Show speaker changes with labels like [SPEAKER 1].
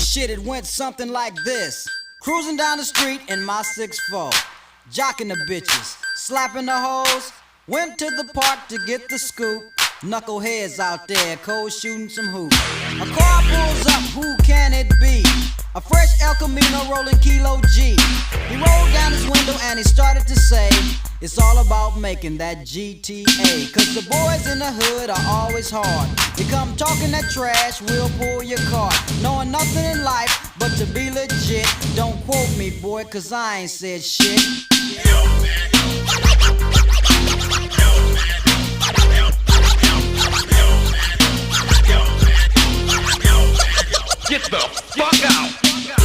[SPEAKER 1] Shit, it went something like this. Cruising down the street in my 6'4", jocking the bitches, slapping the hoes. Went to the park to get the scoop. Knuckleheads out there, cold shooting some hoops. A car pulls up, who can it be? A fresh El Camino rolling Kilo G. He rolled down his window and he started to say, it's all about making that GTA. Cause the boys in the hood are always hard. You come talking that trash, we'll pull your card. Knowing nothing in life but to be legit. Don't quote me, boy, cause I ain't said shit.
[SPEAKER 2] Get the fuck out!